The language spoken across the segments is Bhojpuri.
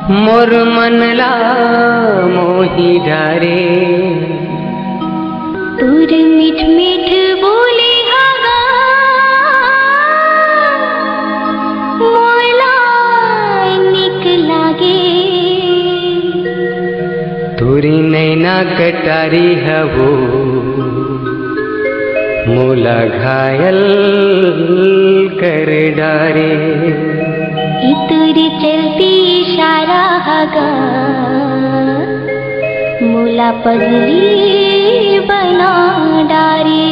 मोर मनला मोही डारे तुर मीठ मीठ बोले हागा मोला निक लागे। तुरी नैना कटारी हवो मोला घायल कर डारे। इतरी चलती इशारा हागा मोला पगली बना डारे।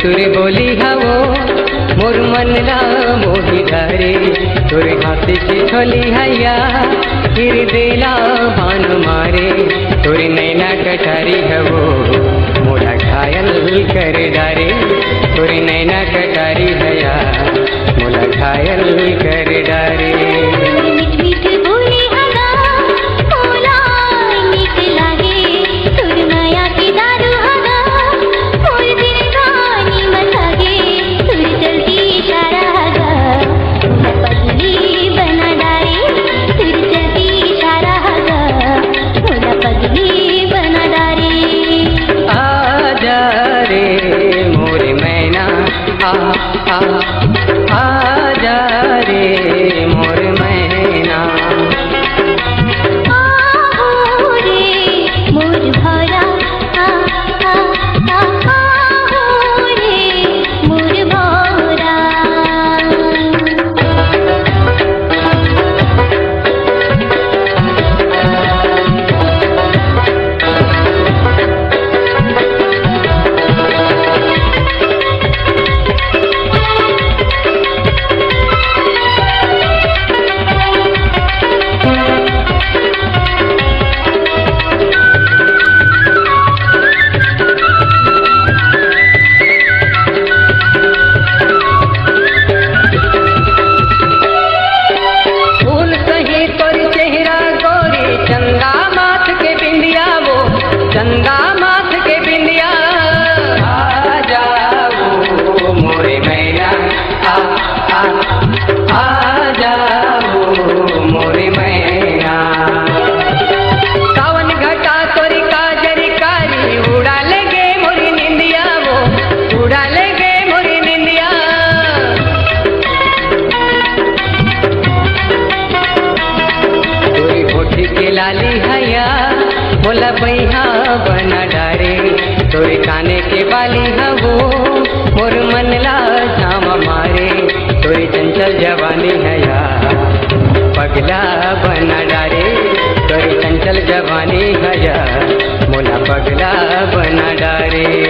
तुरे बोली हवो मोर मनला मोही डारे। तुरे हाथी की छोली हैया गिर देला भान मारे। तुरे नैना कटारी हवो मोला घायल कर डारे। तुरे नैना कटारी हैया मोला घायल कर डारे। आजा रे मोर मैना आओ रे मोर भौरा आओ रे मोर भौरा। चंदा माथ के बिंदिया आजा वो मोरे मैना आजा वो मोरे मैना। सावन घटा तोरी काजरी कारी उड़ा लेगे मोरी निंदिया वो उड़ा लेगे मोरी निंदिया। तोरी कोठी के लाली हैया मोला बैहा बना डारे। तोरे काने के बाली हवो मोर मनला जाम मारे। तोरी चंचल जवानी हैया पगला बना डारे। तोरी चंचल जवानी हैया मोला पगला बना डारे।